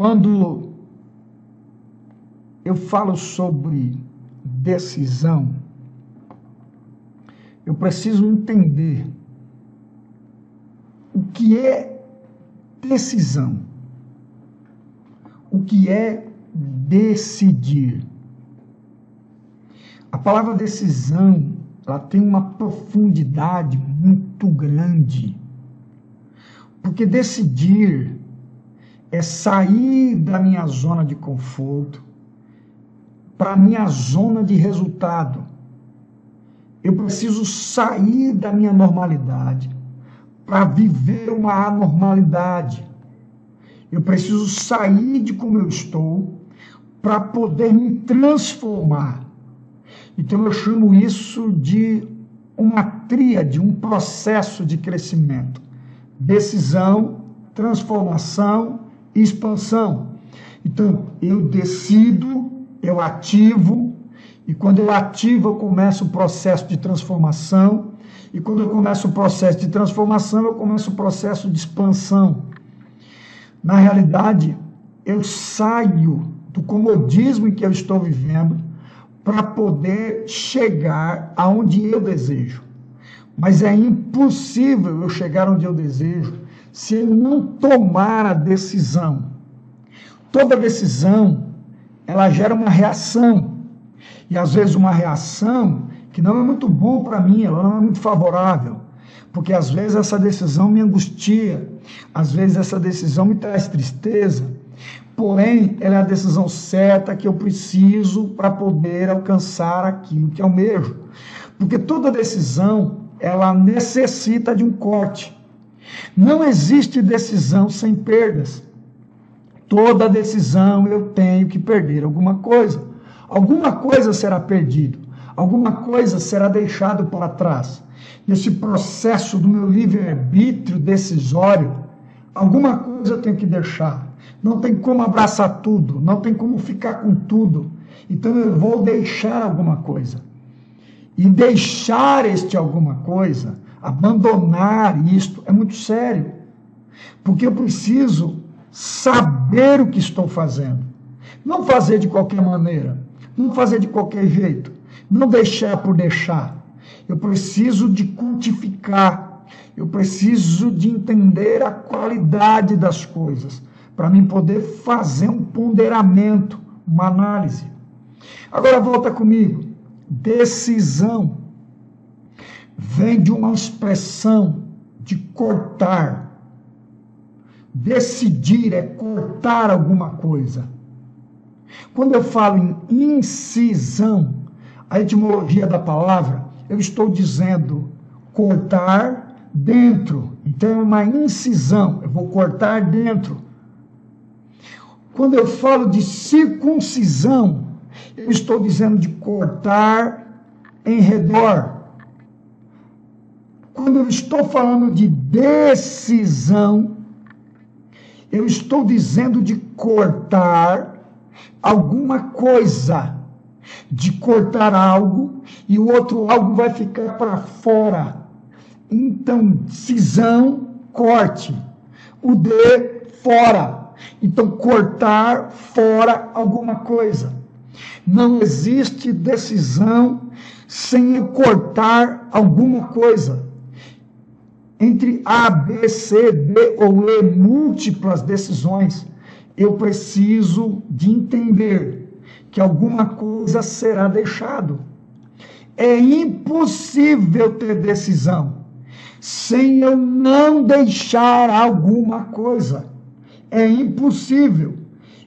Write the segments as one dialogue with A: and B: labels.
A: Quando eu falo sobre decisão, eu preciso entender o que é decisão, o que é decidir. A palavra decisão, ela tem uma profundidade muito grande, porque decidir é sair da minha zona de conforto para a minha zona de resultado. Eu preciso sair da minha normalidade para viver uma anormalidade. Eu preciso sair de como eu estou para poder me transformar. Então eu chamo isso de uma tríade, um processo de crescimento. Decisão, transformação e expansão. Então eu decido, eu ativo, e quando eu ativo eu começo o processo de transformação, e quando eu começo o processo de transformação eu começo o processo de expansão. Na realidade, eu saio do comodismo em que eu estou vivendo para poder chegar aonde eu desejo. Mas é impossível eu chegar onde eu desejo se eu não tomar a decisão. Toda decisão, ela gera uma reação. E às vezes uma reação que não é muito boa para mim, ela não é muito favorável. Porque às vezes essa decisão me angustia, às vezes essa decisão me traz tristeza, porém ela é a decisão certa que eu preciso para poder alcançar aquilo que almejo. Porque toda decisão, ela necessita de um corte. Não existe decisão sem perdas. Toda decisão eu tenho que perder alguma coisa. Alguma coisa será perdido, alguma coisa será deixado para trás. Nesse processo do meu livre-arbítrio decisório, alguma coisa eu tenho que deixar. Não tem como abraçar tudo, não tem como ficar com tudo. Então eu vou deixar alguma coisa. E deixar este alguma coisa, abandonar isto, é muito sério. Porque eu preciso saber o que estou fazendo. Não fazer de qualquer maneira, não fazer de qualquer jeito, não deixar por deixar. Eu preciso de quantificar, eu preciso de entender a qualidade das coisas, para mim poder fazer um ponderamento, uma análise. Agora volta comigo. Decisão vem de uma expressão de cortar. Decidir é cortar alguma coisa. Quando eu falo em incisão, a etimologia da palavra, eu estou dizendo cortar dentro. Então é uma incisão, eu vou cortar dentro. Quando eu falo de circuncisão, eu estou dizendo de cortar em redor. Quando eu estou falando de decisão, eu estou dizendo de cortar alguma coisa, de cortar algo e o outro algo vai ficar para fora. Então, cisão, corte. O de, fora. Então, cortar fora alguma coisa. Não existe decisão sem eu cortar alguma coisa. Entre A, B, C, D ou E, múltiplas decisões, eu preciso de entender que alguma coisa será deixado. É impossível ter decisão sem eu não deixar alguma coisa. É impossível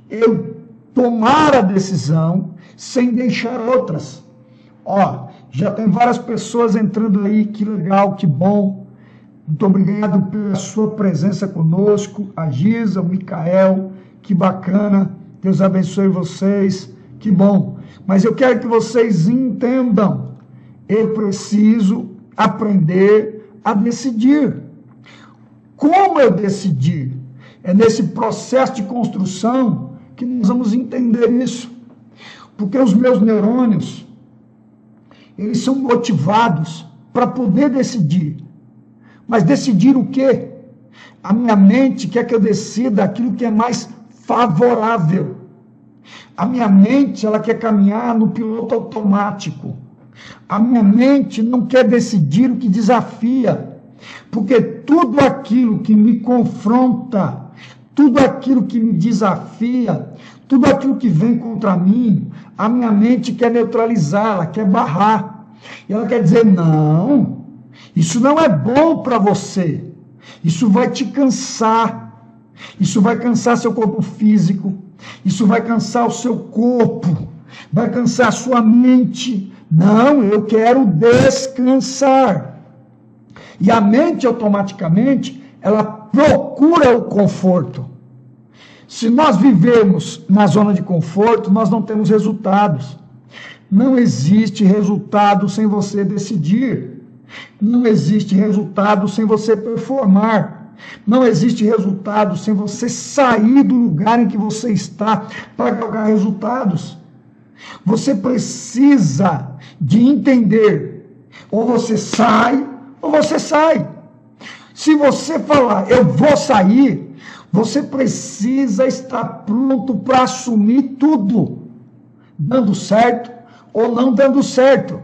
A: eu tomar a decisão sem deixar outras. Ó, já tem várias pessoas entrando aí, que legal, que bom. Muito obrigado pela sua presença conosco, a Giza, o Micael, que bacana, Deus abençoe vocês, que bom. Mas eu quero que vocês entendam, eu preciso aprender a decidir. Como eu decidir? É nesse processo de construção que nós vamos entender isso. Porque os meus neurônios, eles são motivados para poder decidir. Mas decidir o quê? A minha mente quer que eu decida aquilo que é mais favorável. A minha mente, ela quer caminhar no piloto automático. A minha mente não quer decidir o que desafia, porque tudo aquilo que me confronta, tudo aquilo que me desafia, tudo aquilo que vem contra mim, a minha mente quer neutralizar, ela quer barrar. E ela quer dizer, não, isso não é bom para você, isso vai te cansar, isso vai cansar seu corpo físico, isso vai cansar o seu corpo, vai cansar a sua mente. Não, eu quero descansar. E a mente, automaticamente, ela procura o conforto. Se nós vivemos na zona de conforto, nós não temos resultados. Não existe resultado sem você decidir. Não existe resultado sem você performar. Não existe resultado sem você sair do lugar em que você está para galgar resultados. Você precisa de entender, ou você sai, ou você sai. Se você falar, eu vou sair, você precisa estar pronto para assumir tudo, dando certo ou não dando certo.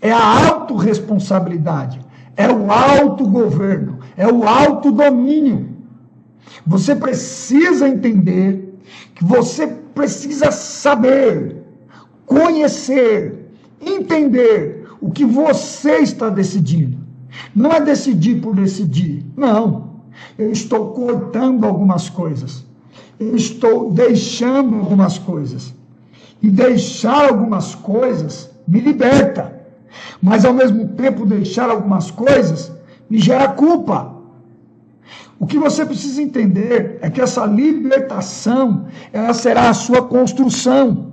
A: É a autorresponsabilidade, é o autogoverno, é o autodomínio. Você precisa entender que você precisa saber, conhecer, entender o que você está decidindo. Não é decidir por decidir, não. Eu estou cortando algumas coisas, eu estou deixando algumas coisas, e deixar algumas coisas me liberta, mas ao mesmo tempo deixar algumas coisas me gera culpa. O que você precisa entender é que essa libertação, ela será a sua construção.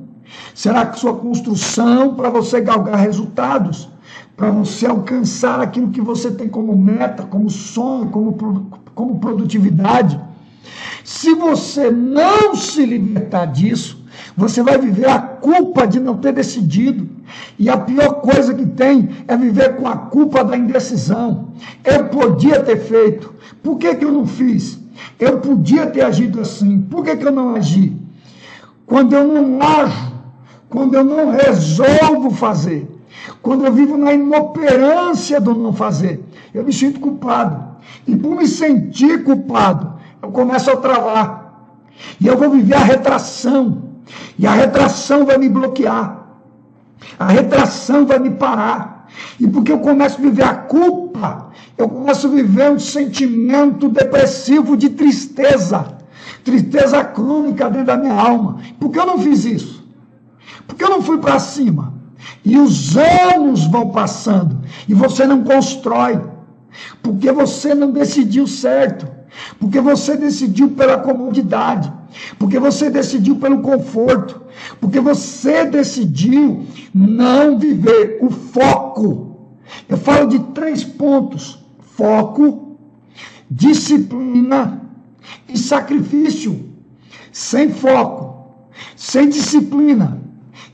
A: Será a sua construção para você galgar resultados, para você alcançar aquilo que você tem como meta, como sonho, como produtividade. Se você não se libertar disso, você vai viver a culpa de não ter decidido. E a pior coisa que tem é viver com a culpa da indecisão. Eu podia ter feito, por que eu não fiz? Eu podia ter agido assim, por que eu não agi? Quando eu não ajo, quando eu não resolvo fazer, quando eu vivo na inoperância do não fazer, eu me sinto culpado. E por me sentir culpado, eu começo a travar. E eu vou viver a retração. E a retração vai me bloquear. A retração vai me parar. E porque eu começo a viver a culpa, eu começo a viver um sentimento depressivo de tristeza. Tristeza crônica dentro da minha alma. Por que eu não fiz isso? Porque eu não fui para cima. E os anos vão passando. E você não constrói. Porque você não decidiu certo. Porque você decidiu pela comodidade. Porque você decidiu pelo conforto. Porque você decidiu não viver o foco. Eu falo de 3 pontos: foco, disciplina e sacrifício. Sem foco, sem disciplina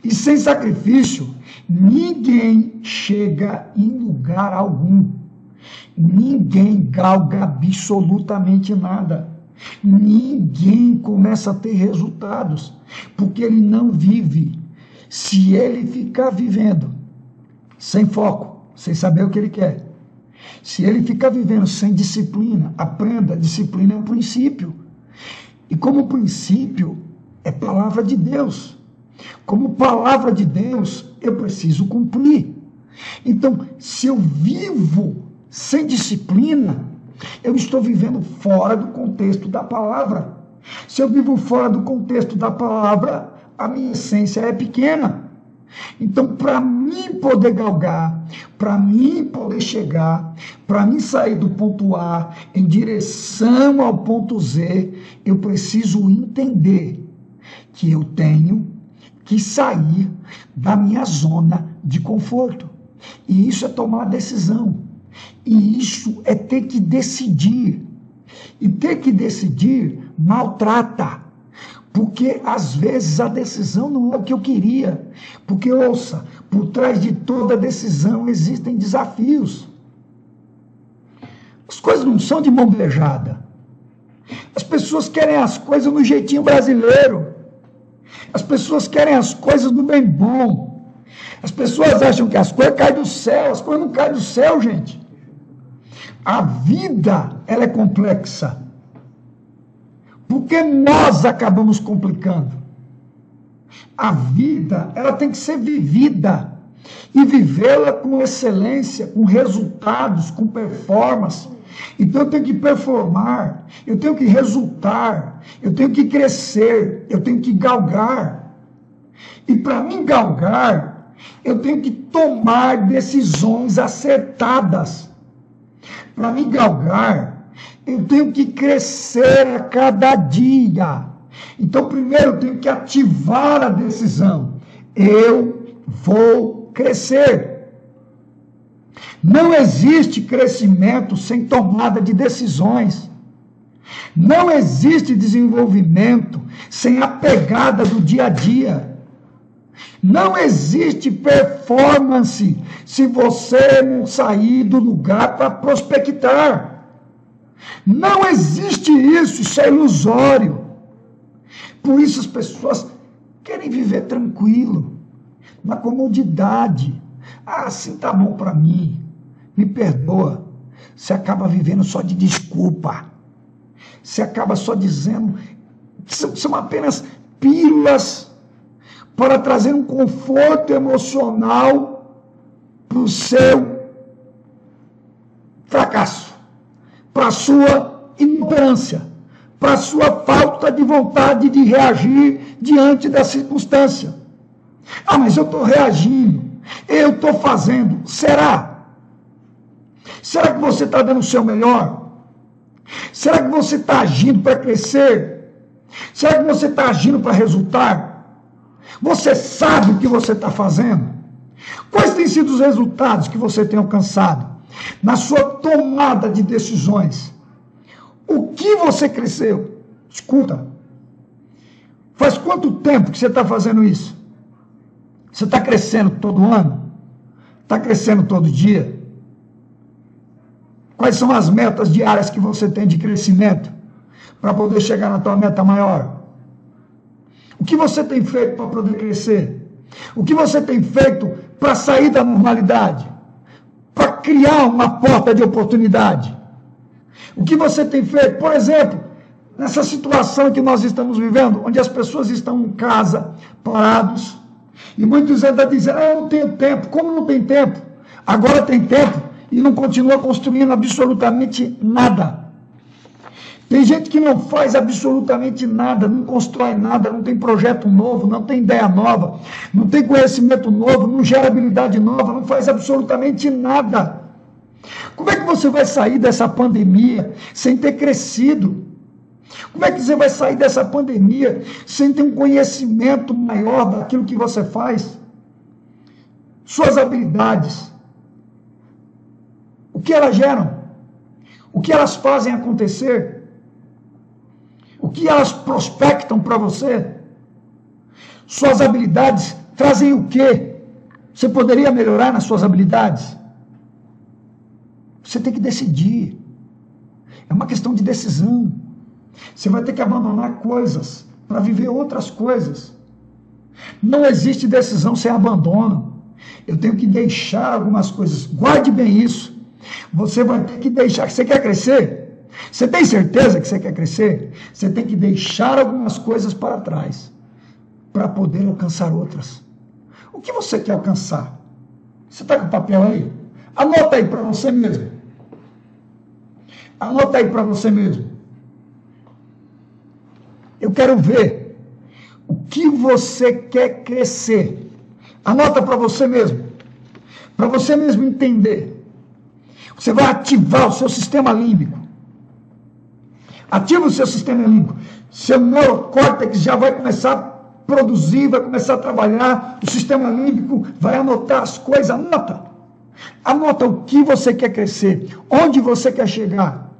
A: e sem sacrifício, ninguém chega em lugar algum. Ninguém galga absolutamente nada. Ninguém começa a ter resultados, porque ele não vive. Se ele ficar vivendo sem foco, sem saber o que ele quer, se ele ficar vivendo sem disciplina, aprenda, disciplina é um princípio. E como princípio, é palavra de Deus. Como palavra de Deus, eu preciso cumprir. Então, se eu vivo sem disciplina, eu estou vivendo fora do contexto da palavra. Se eu vivo fora do contexto da palavra, a minha essência é pequena. Então, para mim poder galgar, para mim poder chegar, para mim sair do ponto A em direção ao ponto Z, eu preciso entender que eu tenho que sair da minha zona de conforto. E isso é tomar decisão. E isso é ter que decidir. E ter que decidir maltrata. Porque às vezes a decisão não é o que eu queria. Porque, ouça, por trás de toda decisão existem desafios. As coisas não são de mão beijada. As pessoas querem as coisas no jeitinho brasileiro. As pessoas querem as coisas do bem bom. As pessoas acham que as coisas caem do céu. As coisas não caem do céu, gente. A vida, ela é complexa. Porque nós acabamos complicando. A vida, ela tem que ser vivida. E vivê-la com excelência, com resultados, com performance. Então eu tenho que performar, eu tenho que resultar, eu tenho que crescer, eu tenho que galgar. E para mim galgar, eu tenho que tomar decisões acertadas. Para mim galgar, eu tenho que crescer a cada dia. Então primeiro eu tenho que ativar a decisão. Eu vou crescer. Não existe crescimento sem tomada de decisões. Não existe desenvolvimento sem a pegada do dia a dia. Não existe performance se você não sair do lugar para prospectar. Não existe isso, isso é ilusório. Por isso as pessoas querem viver tranquilo, na comodidade. Ah, assim tá bom para mim. Me perdoa. Você acaba vivendo só de desculpa. Você acaba só dizendo que são apenas pílulas para trazer um conforto emocional para o seu fracasso, para a sua inoperância, para a sua falta de vontade de reagir diante da circunstância. Ah, mas eu estou reagindo, eu estou fazendo. Será? Será que você está dando o seu melhor? Será que você está agindo para crescer? Será que você está agindo para resultar? Você sabe o que você está fazendo? Quais têm sido os resultados que você tem alcançado na sua tomada de decisões? O que você cresceu? Escuta, faz quanto tempo que você está fazendo isso? Você está crescendo todo ano? Está crescendo todo dia? Quais são as metas diárias que você tem de crescimento para poder chegar na tua meta maior? O que você tem feito para poder crescer? O que você tem feito para sair da normalidade? Para criar uma porta de oportunidade? O que você tem feito, por exemplo, nessa situação que nós estamos vivendo, onde as pessoas estão em casa, parados, e muitos ainda dizem, eu não tenho tempo. Como não tem tempo? Agora tem tempo. E não continua construindo absolutamente nada. Tem gente que não faz absolutamente nada, não constrói nada, não tem projeto novo, não tem ideia nova, não tem conhecimento novo, não gera habilidade nova, não faz absolutamente nada. Como é que você vai sair dessa pandemia sem ter crescido? Como é que você vai sair dessa pandemia sem ter um conhecimento maior daquilo que você faz? Suas habilidades. O que elas geram? O que elas fazem acontecer? O que elas prospectam para você? Suas habilidades trazem o quê? Você poderia melhorar nas suas habilidades? Você tem que decidir. É uma questão de decisão. Você vai ter que abandonar coisas para viver outras coisas. Não existe decisão sem abandono. Eu tenho que deixar algumas coisas. Guarde bem isso. Você vai ter que deixar. Você quer crescer? Você tem certeza que você quer crescer? Você tem que deixar algumas coisas para trás para poder alcançar outras. O que você quer alcançar? Você está com o papel aí? Anota aí para você mesmo. Anota aí para você mesmo. Eu quero ver o que você quer crescer. Anota para você mesmo. Para você mesmo entender. Você vai ativar o seu sistema límbico. Ativa o seu sistema límbico. Seu neocórtex já vai começar a produzir, vai começar a trabalhar. O sistema límbico vai anotar as coisas. Anota. Anota o que você quer crescer. Onde você quer chegar.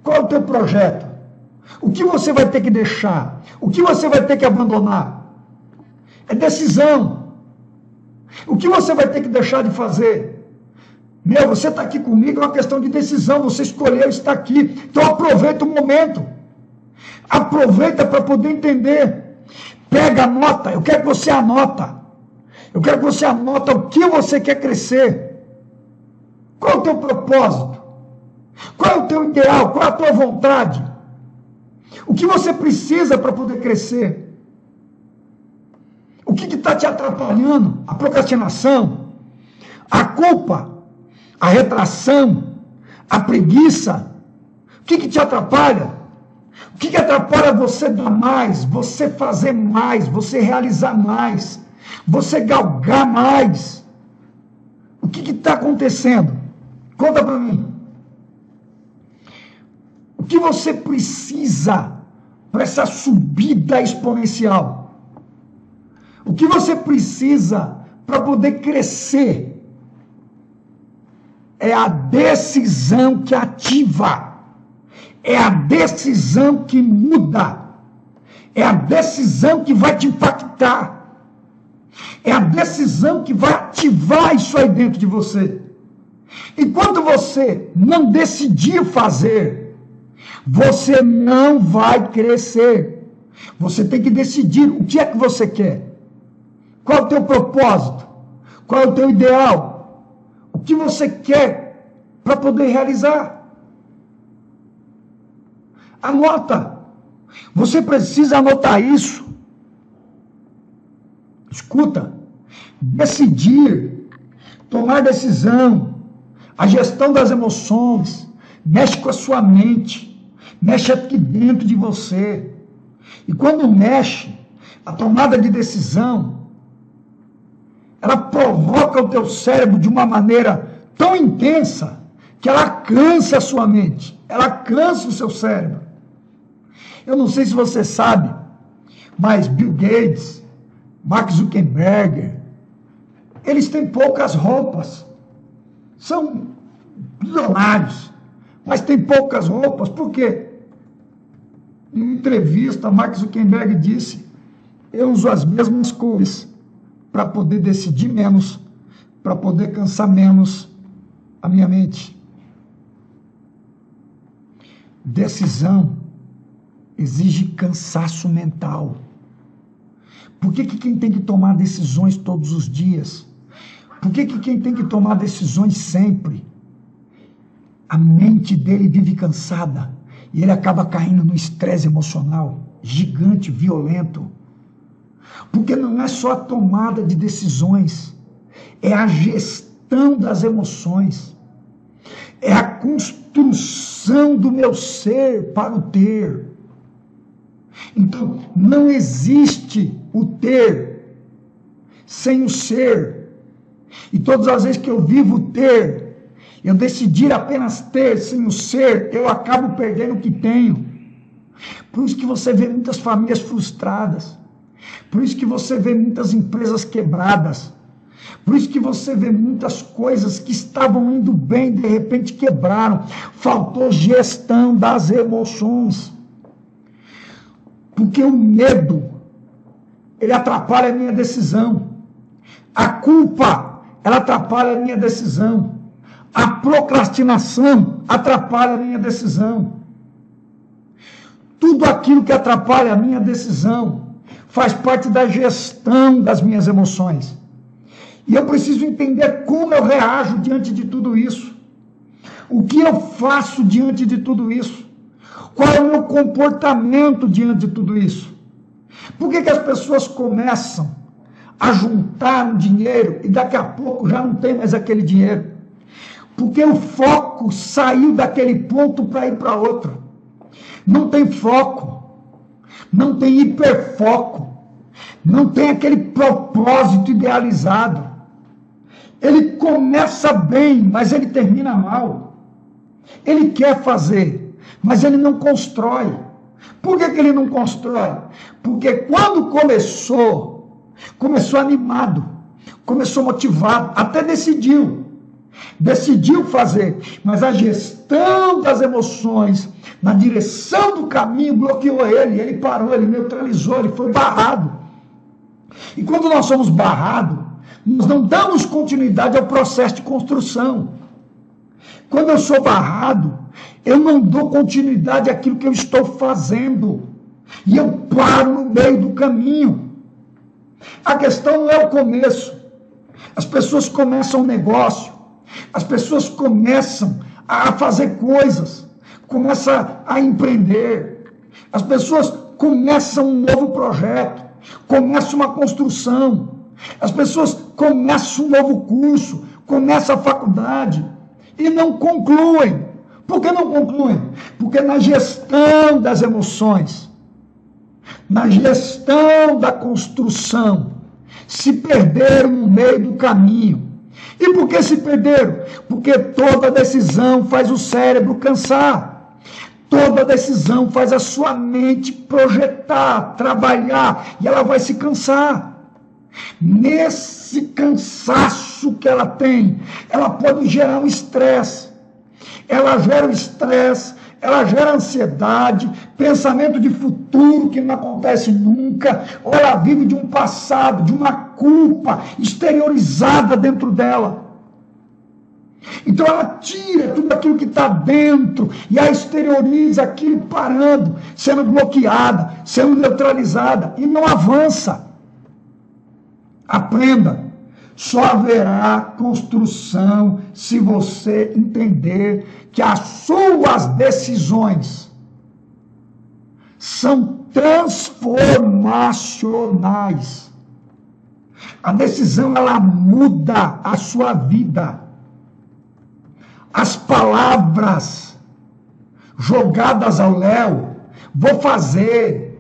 A: Qual é o teu projeto? O que você vai ter que deixar? O que você vai ter que abandonar? É decisão. O que você vai ter que deixar de fazer? Você está aqui comigo, é uma questão de decisão, você escolheu estar aqui. Então aproveita o momento. Aproveita para poder entender. Pega, anota. Eu quero que você anota. Eu quero que você anota o que você quer crescer. Qual é o teu propósito? Qual é o teu ideal? Qual é a tua vontade? O que você precisa para poder crescer? O que está te atrapalhando? A procrastinação, a culpa, a retração, a preguiça. O que te atrapalha? O que atrapalha você dar mais, você fazer mais, você realizar mais, você galgar mais? O que está acontecendo? Conta para mim. O que você precisa para essa subida exponencial? O que você precisa para poder crescer? É a decisão que ativa. É a decisão que muda. É a decisão que vai te impactar. É a decisão que vai ativar isso aí dentro de você. Enquanto você não decidir fazer, você não vai crescer. Você tem que decidir o que é que você quer. Qual é o teu propósito? Qual é o teu ideal? O que você quer para poder realizar? Anota. Você precisa anotar isso. Escuta. Decidir, tomar decisão, a gestão das emoções, mexe com a sua mente, mexe aqui dentro de você. E quando mexe, a tomada de decisão, ela provoca o teu cérebro de uma maneira tão intensa que ela cansa a sua mente, ela cansa o seu cérebro. Eu não sei se você sabe, mas Bill Gates, Mark Zuckerberg, eles têm poucas roupas. São bilionários, mas têm poucas roupas. Por quê? Em uma entrevista, Mark Zuckerberg disse: eu uso as mesmas cores para poder decidir menos, para poder cansar menos a minha mente. Decisão exige cansaço mental. Por que quem tem que tomar decisões todos os dias? Por que quem tem que tomar decisões sempre? A mente dele vive cansada e ele acaba caindo no estresse emocional gigante, violento. Porque não é só a tomada de decisões, é a gestão das emoções, é a construção do meu ser para o ter. Então, não existe o ter sem o ser. E todas as vezes que eu vivo o ter, eu decidir apenas ter sem o ser, eu acabo perdendo o que tenho. Por isso que você vê muitas famílias frustradas. Por isso que você vê muitas empresas quebradas. Por isso que você vê muitas coisas que estavam indo bem, de repente quebraram. Faltou gestão das emoções. Porque o medo, ele atrapalha a minha decisão. A culpa, ela atrapalha a minha decisão. A procrastinação atrapalha a minha decisão. Tudo aquilo que atrapalha a minha decisão faz parte da gestão das minhas emoções. E eu preciso entender como eu reajo diante de tudo isso. O que eu faço diante de tudo isso? Qual é o meu comportamento diante de tudo isso? Por que as pessoas começam a juntar um dinheiro e daqui a pouco já não tem mais aquele dinheiro? Porque o foco saiu daquele ponto para ir para outro. Não tem foco, não tem hiperfoco, não tem aquele propósito idealizado. Ele começa bem, mas ele termina mal. Ele quer fazer, mas ele não constrói. Por que ele não constrói? Porque quando começou animado, começou motivado, até decidiu fazer, mas a gestão das emoções, na direção do caminho, bloqueou ele parou, ele neutralizou, ele foi barrado. E quando nós somos barrados, nós não damos continuidade ao processo de construção. Quando eu sou barrado, eu não dou continuidade àquilo que eu estou fazendo. E eu paro no meio do caminho. A questão não é o começo. As pessoas começam um negócio, as pessoas começam a fazer coisas, começam a empreender, as pessoas começam um novo projeto, começam uma construção, as pessoas começam um novo curso, começam a faculdade e não concluem. Por que não concluem? Porque na gestão das emoções, na gestão da construção, se perderam no meio do caminho. E por que se perderam? Porque toda decisão faz o cérebro cansar. Toda decisão faz a sua mente projetar, trabalhar, e ela vai se cansar. Nesse cansaço que ela tem, ela pode gerar um estresse. Ela gera o estresse, ela gera ansiedade, pensamento de futuro que não acontece nunca, ou ela vive de um passado, de uma culpa exteriorizada dentro dela. Então ela tira tudo aquilo que está dentro e a exterioriza aquilo parando, sendo bloqueada, sendo neutralizada e não avança. Aprenda. Só haverá construção se você entender que as suas decisões são transformacionais. A decisão, ela muda a sua vida. As palavras jogadas ao léu, vou fazer,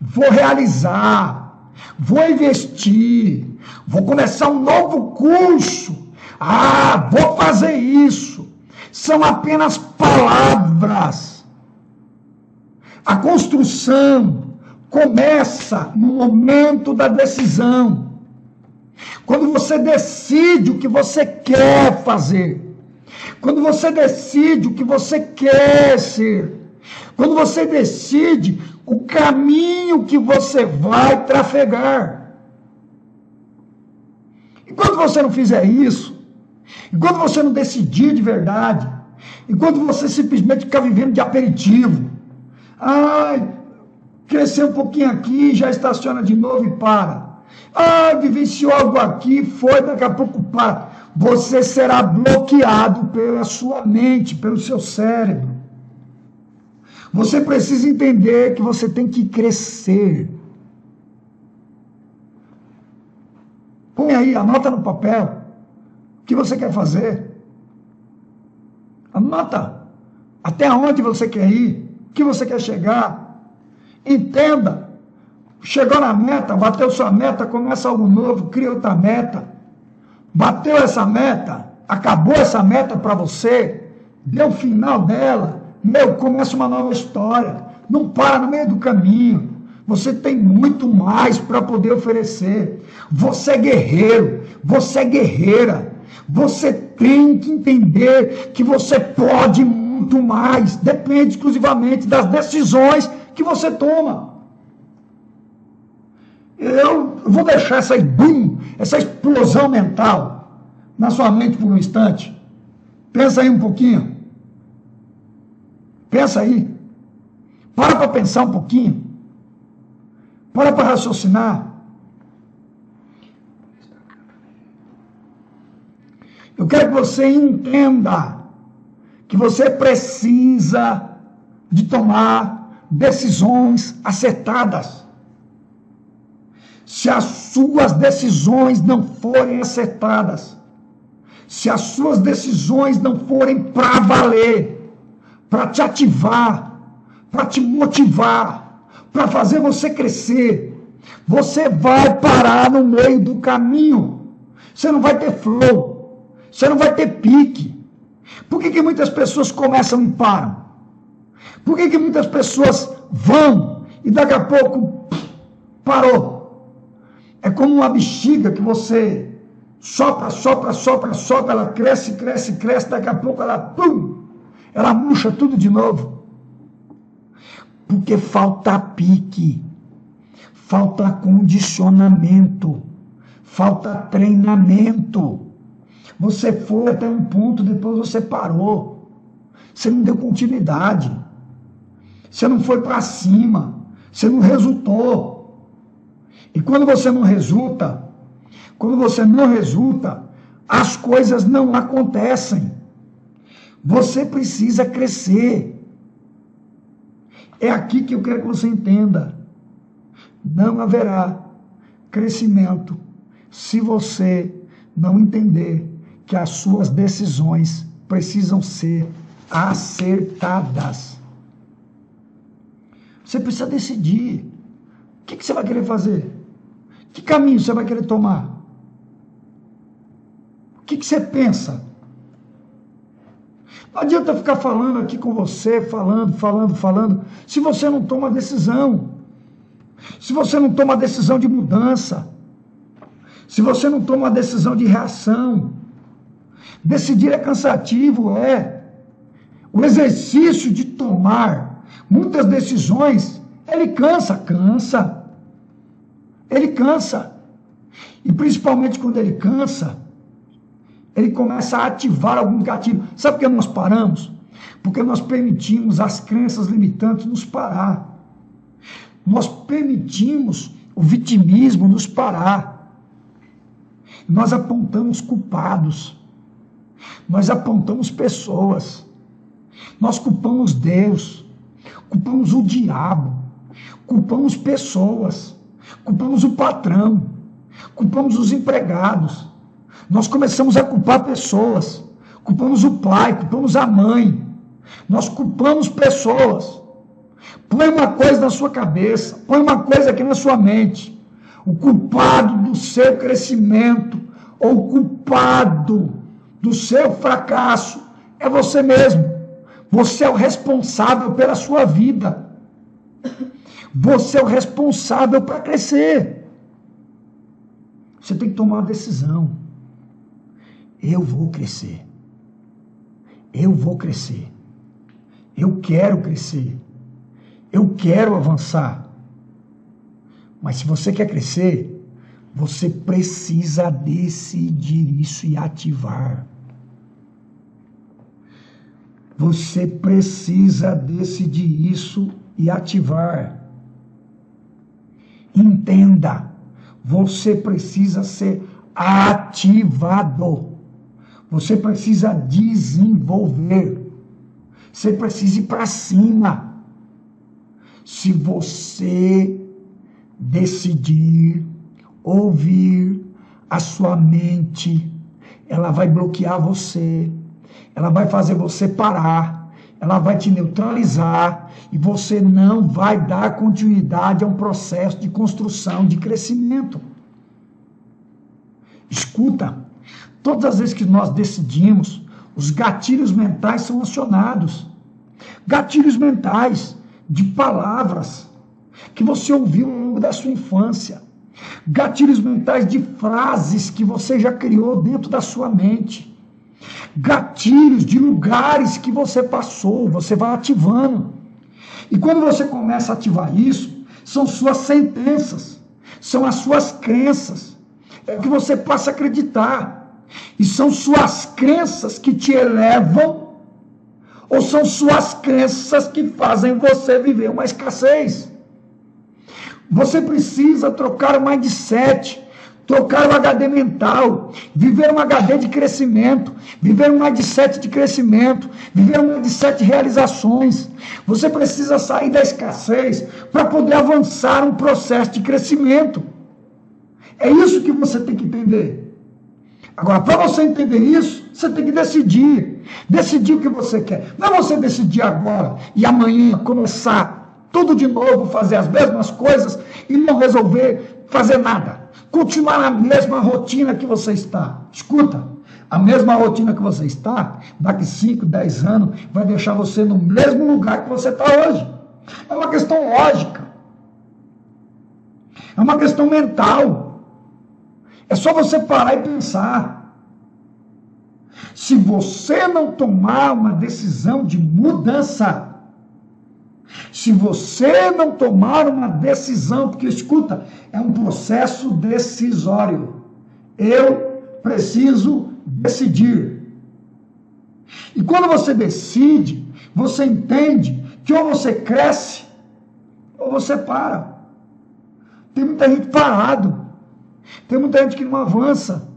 A: vou realizar, vou investir, vou começar um novo curso, vou fazer isso, são apenas palavras. A construção começa no momento da decisão. Quando você decide o que você quer fazer, quando você decide o que você quer ser, quando você decide o caminho que você vai trafegar. Enquanto você não fizer isso, enquanto você não decidir de verdade, enquanto você simplesmente ficar vivendo de aperitivo, cresceu um pouquinho aqui, já estaciona de novo e para. Vivenciou algo aqui, foi, daqui a pouco para. Você será bloqueado pela sua mente, pelo seu cérebro. Você precisa entender que você tem que crescer. Põe aí, anota no papel o que você quer fazer. Anota até onde você quer ir, o que você quer chegar. Entenda. Chegou na meta, bateu sua meta, começa algo novo, cria outra meta. Bateu essa meta, acabou essa meta para você, deu o final dela, começa uma nova história. Não para no meio do caminho. Você tem muito mais para poder oferecer. Você é guerreiro, você é guerreira. Você tem que entender que você pode muito mais. Depende exclusivamente das decisões que você toma. Eu vou deixar essa explosão mental na sua mente por um instante. Pensa aí um pouquinho. Pensa aí. Para pensar um pouquinho. Para raciocinar. Eu quero que você entenda que você precisa de tomar decisões acertadas. Se as suas decisões não forem acertadas, se as suas decisões não forem para valer, para te ativar, para te motivar, para fazer você crescer, você vai parar no meio do caminho. Você não vai ter flow, você não vai ter pique. Por que muitas pessoas começam e param? Por que muitas pessoas vão e daqui a pouco parou? É como uma bexiga que você sopra, ela cresce, daqui a pouco ela murcha tudo de novo. Porque falta pique, falta condicionamento, falta treinamento. Você foi até um ponto, depois você parou. Você não deu continuidade. Você não foi para cima. Você não resultou. E quando você não resulta, as coisas não acontecem. Você precisa crescer. É aqui que eu quero que você entenda. Não haverá crescimento se você não entender que as suas decisões precisam ser acertadas. Você precisa decidir. O que você vai querer fazer? Que caminho você vai querer tomar? O que você pensa? Não adianta ficar falando aqui com você, falando, se você não toma decisão. Se você não toma decisão de mudança. Se você não toma uma decisão de reação. Decidir é cansativo, é. O exercício de tomar muitas decisões, ele cansa. Ele cansa. E principalmente quando ele cansa, ele começa a ativar algum gatilho. Sabe por que nós paramos? Porque nós permitimos as crenças limitantes nos parar. Nós permitimos o vitimismo nos parar. Nós apontamos culpados. Nós apontamos pessoas. Nós culpamos Deus. Culpamos o diabo. Culpamos pessoas. Culpamos o patrão. Culpamos os empregados. Nós começamos a culpar pessoas. Culpamos o pai, culpamos a mãe. Nós culpamos pessoas. Põe uma coisa na sua cabeça, põe uma coisa aqui na sua mente. O culpado do seu crescimento, ou o culpado do seu fracasso, é você mesmo. Você é o responsável pela sua vida. Você é o responsável para crescer. Você tem que tomar uma decisão. Eu vou crescer. Eu vou crescer. Eu quero crescer. Eu quero avançar. Mas se você quer crescer, você precisa decidir isso e ativar. Você precisa decidir isso e ativar. Entenda, você precisa ser ativado. Você precisa desenvolver. Você precisa ir para cima. Se você decidir ouvir a sua mente, ela vai bloquear você, ela vai fazer você parar, ela vai te neutralizar e você não vai dar continuidade a um processo de construção, de crescimento. Escuta, todas as vezes que nós decidimos, os gatilhos mentais são acionados. Gatilhos mentais de palavras que você ouviu ao longo da sua infância. Gatilhos mentais de frases que você já criou dentro da sua mente. Gatilhos de lugares que você passou, você vai ativando. E quando você começa a ativar isso, são suas sentenças, são as suas crenças. É o que você passa a acreditar. E são suas crenças que te elevam, ou são suas crenças que fazem você viver uma escassez. Você precisa trocar o mindset, trocar o HD mental, viver um HD de crescimento, viver um mindset de crescimento, viver um mindset de realizações. Você precisa sair da escassez para poder avançar um processo de crescimento. É isso que você tem que entender. Agora, para você entender isso, você tem que decidir. Decidir o que você quer. Não é você decidir agora e amanhã começar tudo de novo, fazer as mesmas coisas e não resolver fazer nada. Continuar na mesma rotina que você está. Escuta, a mesma rotina que você está, daqui 5, 10 anos, vai deixar você no mesmo lugar que você está hoje. É uma questão lógica. É uma questão mental. É só você parar e pensar. Se você não tomar uma decisão de mudança, se você não tomar uma decisão, porque escuta, é um processo decisório. Eu preciso decidir. E quando você decide, você entende que ou você cresce, ou ou você para. Tem muita gente parado. Tem muita gente que não avança.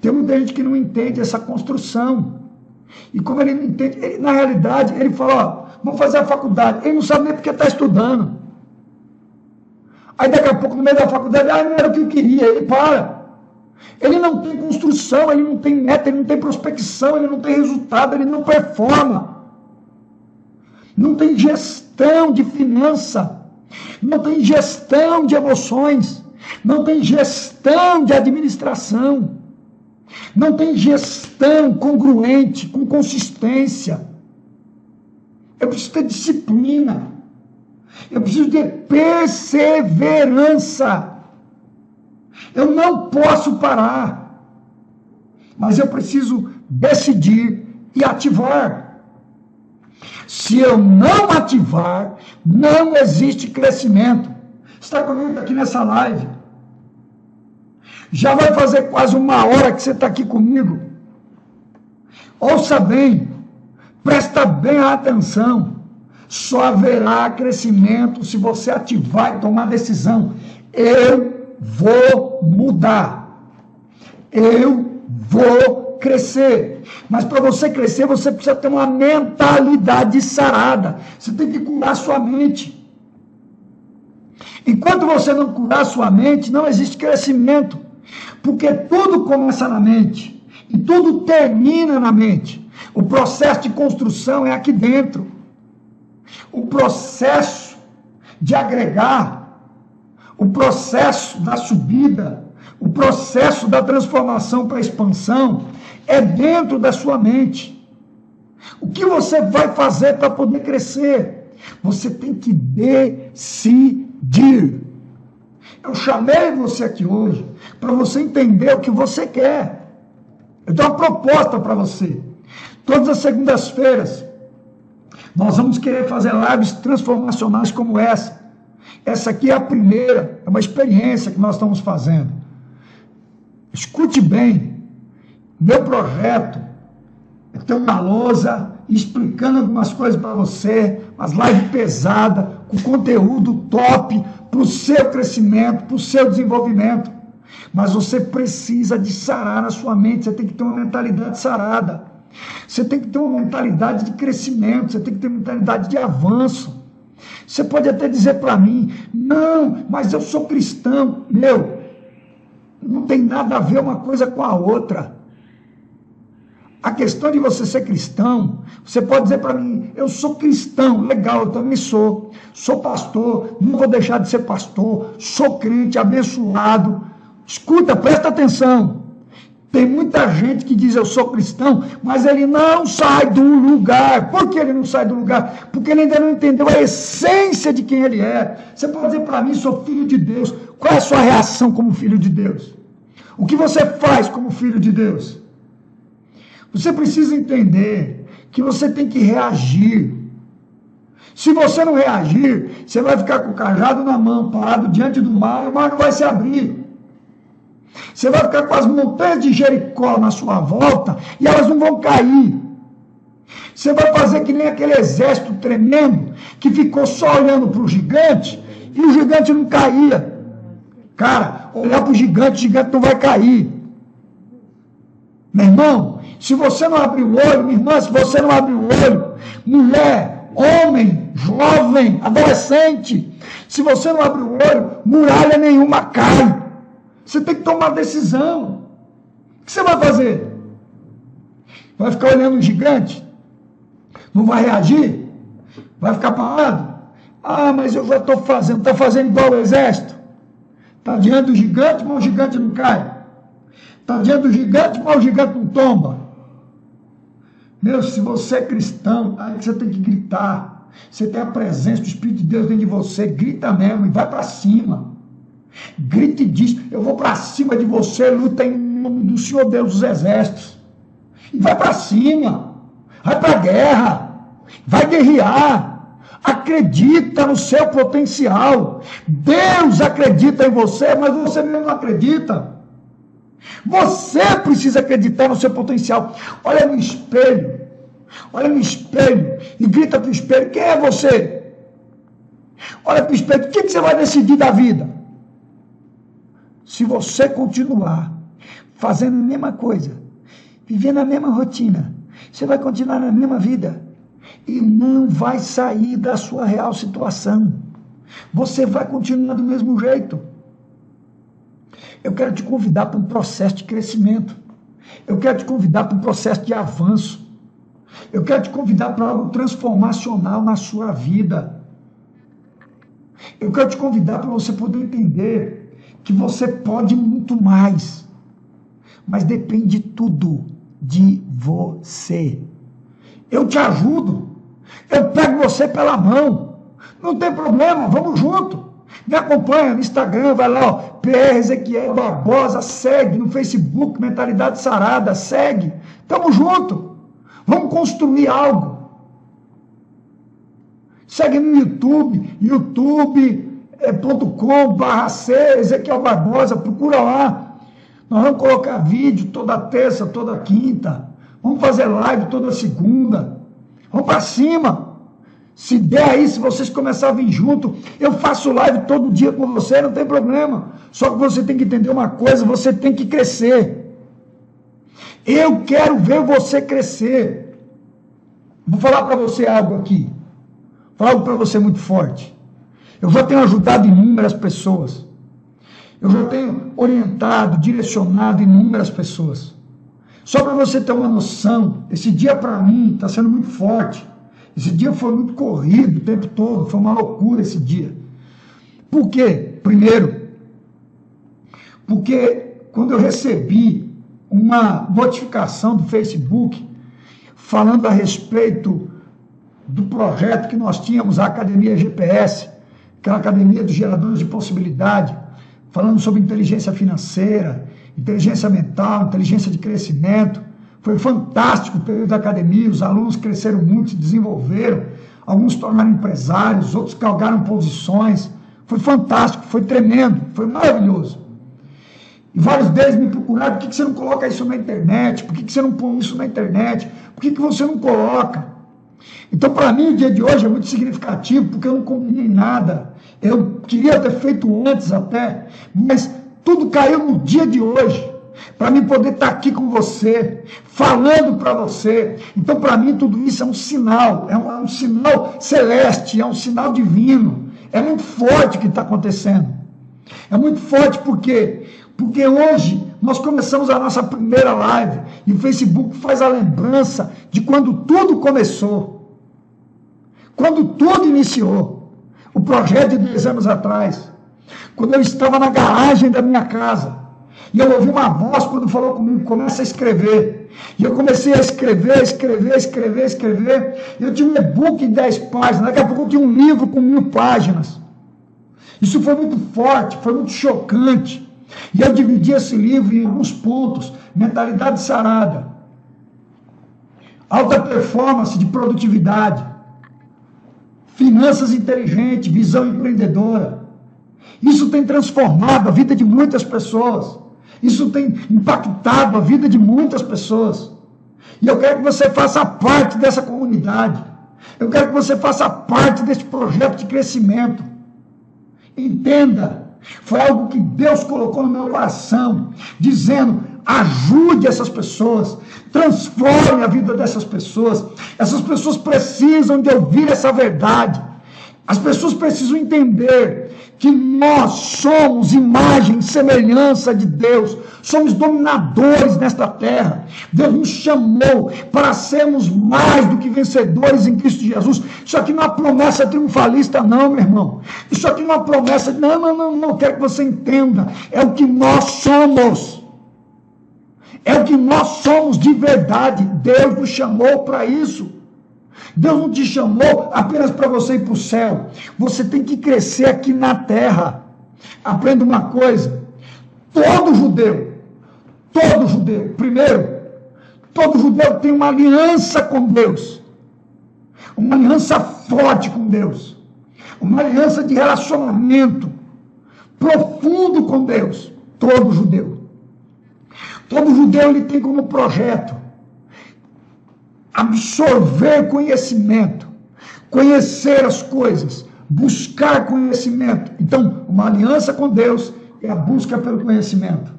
A: Tem muita gente que não entende essa construção. E como ele não entende, na realidade, ele fala, ó, vamos fazer a faculdade. Ele não sabe nem porque está estudando. Aí daqui a pouco, no meio da faculdade, não era o que eu queria, ele para. Ele não tem construção, ele não tem meta, ele não tem prospecção, ele não tem resultado, ele não performa. Não tem gestão de finança, não tem gestão de emoções, não tem gestão de administração, não tem gestão congruente, com consistência. Eu preciso ter disciplina, eu preciso ter perseverança. Eu não posso parar, mas eu preciso decidir e ativar. Se eu não ativar, não existe crescimento. Está comigo aqui nessa live? Já vai fazer quase 1 hora que você está aqui comigo. Ouça bem, presta bem a atenção. Só haverá crescimento se você ativar e tomar decisão. Eu vou mudar. Eu vou crescer. Mas para você crescer, você precisa ter uma mentalidade sarada. Você tem que curar sua mente. Enquanto você não curar sua mente, não existe crescimento. Porque tudo começa na mente. E tudo termina na mente. O processo de construção é aqui dentro. O processo de agregar, o processo da subida, o processo da transformação para a expansão é dentro da sua mente. O que você vai fazer para poder crescer? Você tem que decidir. Eu chamei você aqui hoje para você entender o que você quer. Eu tenho uma proposta para você. Todas as segundas-feiras, nós vamos querer fazer lives transformacionais como essa. Essa aqui é a primeira, é uma experiência que nós estamos fazendo. Escute bem, meu projeto é ter uma lousa explicando algumas coisas para você, umas lives pesadas, com conteúdo top para o seu crescimento, para o seu desenvolvimento. Mas você precisa de sarar na sua mente, você tem que ter uma mentalidade sarada. Você tem que ter uma mentalidade de crescimento, você tem que ter uma mentalidade de avanço. Você pode até dizer para mim, não, mas eu sou cristão. Meu, não tem nada a ver uma coisa com a outra. A questão de você ser cristão, você pode dizer para mim, eu sou cristão, legal, eu também sou pastor, não vou deixar de ser pastor, sou crente, abençoado. Escuta, presta atenção. Tem muita gente que diz eu sou cristão, mas ele não sai do lugar. Por que ele não sai do lugar? Porque ele ainda não entendeu a essência de quem ele é. Você pode dizer para mim, sou filho de Deus. Qual é a sua reação como filho de Deus? O que você faz como filho de Deus? Você precisa entender que você tem que reagir. Se você não reagir, você vai ficar com o cajado na mão, parado diante do mar, e o mar não vai se abrir. Você vai ficar com as montanhas de Jericó na sua volta e elas não vão cair. Você vai fazer que nem aquele exército tremendo que ficou só olhando para o gigante e o gigante não caía. Cara, olhar para o gigante não vai cair. Meu irmão, se você não abrir o olho, minha irmã, se você não abrir o olho, mulher, homem, jovem, adolescente, se você não abrir o olho, muralha nenhuma cai. Você tem que tomar decisão. O que você vai fazer? Vai ficar olhando o gigante? Não vai reagir? Vai ficar parado? Ah, mas eu já estou fazendo. Está fazendo igual o exército? Está diante do gigante, mas o gigante não cai. Está diante do gigante, mas o gigante não tomba. Meu, se você é cristão, aí você tem que gritar. Você tem a presença do Espírito de Deus dentro de você. Grita mesmo e vai para cima. Grite e diz, eu vou para cima de você, luta em nome do Senhor Deus dos Exércitos. E vai para cima, vai para a guerra, vai guerrear. Acredita no seu potencial. Deus acredita em você, mas você mesmo não acredita. Você precisa acreditar no seu potencial. Olha no espelho e grita para o espelho, quem é você? Olha para o espelho, o que você vai decidir da vida? Se você continuar fazendo a mesma coisa, vivendo a mesma rotina, você vai continuar na mesma vida e não vai sair da sua real situação. Você vai continuar do mesmo jeito. Eu quero te convidar para um processo de crescimento. Eu quero te convidar para um processo de avanço. Eu quero te convidar para algo transformacional na sua vida. Eu quero te convidar para você poder entender que você pode muito mais. Mas depende tudo de você. Eu te ajudo. Eu pego você pela mão. Não tem problema, vamos junto. Me acompanha no Instagram, vai lá, ó, PR Ezequiel Barbosa, segue no Facebook, Mentalidade Sarada, segue. Tamo junto. Vamos construir algo. Segue no YouTube, youtube.com/C Ezequiel Barbosa, procura lá. Nós vamos colocar vídeo toda terça, toda quinta. Vamos fazer live toda segunda. Vamos para cima. Se der aí, se vocês começarem a vir junto, eu faço live todo dia com você, não tem problema. Só que você tem que entender uma coisa, você tem que crescer. Eu quero ver você crescer. Vou falar para você algo aqui. Vou falar algo para você muito forte. Eu já tenho ajudado inúmeras pessoas. Eu já tenho orientado, direcionado inúmeras pessoas. Só para você ter uma noção, esse dia para mim está sendo muito forte. Esse dia foi muito corrido o tempo todo, foi uma loucura esse dia. Por quê? Primeiro, porque quando eu recebi uma notificação do Facebook falando a respeito do projeto que nós tínhamos, a Academia GPS, aquela Academia dos Geradores de Possibilidade, falando sobre inteligência financeira, inteligência mental, inteligência de crescimento. Foi fantástico o período da academia, os alunos cresceram muito, se desenvolveram, alguns se tornaram empresários, outros galgaram posições. Foi fantástico, foi tremendo, foi maravilhoso. E vários deles me procuraram, por que você não coloca isso na internet? Por que você não põe isso na internet? Por que você não coloca? Então, para mim, o dia de hoje é muito significativo, porque eu não combinei nada. Eu queria ter feito antes até, mas tudo caiu no dia de hoje, para mim poder estar aqui com você, falando para você. Então, para mim, tudo isso é um sinal, é um sinal celeste, é um sinal divino. É muito forte o que está acontecendo. É muito forte porque hoje nós começamos a nossa primeira live e o Facebook faz a lembrança de quando tudo começou, quando tudo iniciou. O projeto de 10 anos atrás, quando eu estava na garagem da minha casa, e eu ouvi uma voz quando falou comigo, começa a escrever. E eu comecei a escrever, e eu tinha um e-book de 10 páginas, daqui a pouco eu tinha um livro com 1000 páginas. Isso foi muito forte, foi muito chocante. E eu dividi esse livro em alguns pontos: mentalidade sarada, alta performance de produtividade, finanças inteligentes, visão empreendedora. Isso tem transformado a vida de muitas pessoas. Isso tem impactado a vida de muitas pessoas. E eu quero que você faça parte dessa comunidade. Eu quero que você faça parte desse projeto de crescimento. Entenda, foi algo que Deus colocou no meu coração, dizendo: ajude essas pessoas, transforme a vida dessas pessoas. Essas pessoas precisam de ouvir essa verdade. As pessoas precisam entender que nós somos imagem e semelhança de Deus, somos dominadores nesta terra. Deus nos chamou para sermos mais do que vencedores em Cristo Jesus. Isso aqui não é uma promessa triunfalista não, meu irmão. Isso aqui não é uma promessa, não, quero que você entenda, é o que nós somos. É o que nós somos de verdade. Deus nos chamou para isso. Deus não te chamou apenas para você ir para o céu. Você tem que crescer aqui na terra. Aprenda uma coisa: todo judeu, primeiro, todo judeu tem uma aliança com Deus, uma aliança forte com Deus, uma aliança de relacionamento profundo com Deus. Todo judeu ele tem como projeto absorver conhecimento, conhecer as coisas Buscar conhecimento. Então, uma aliança com Deus é a busca pelo conhecimento.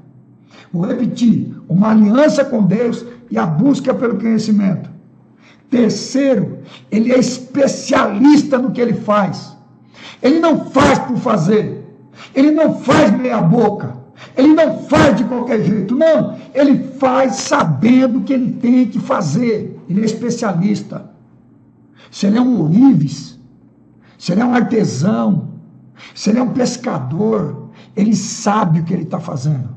A: Vou repetir, uma aliança com Deus e a busca pelo conhecimento. Terceiro, ele é especialista no que ele faz. Ele não faz por fazer. Ele não faz meia boca. Ele não faz de qualquer jeito. Não, ele faz sabendo o que ele tem que fazer. Ele é especialista. Se ele é um ourives, se ele é um artesão, se ele é um pescador, ele sabe o que ele está fazendo.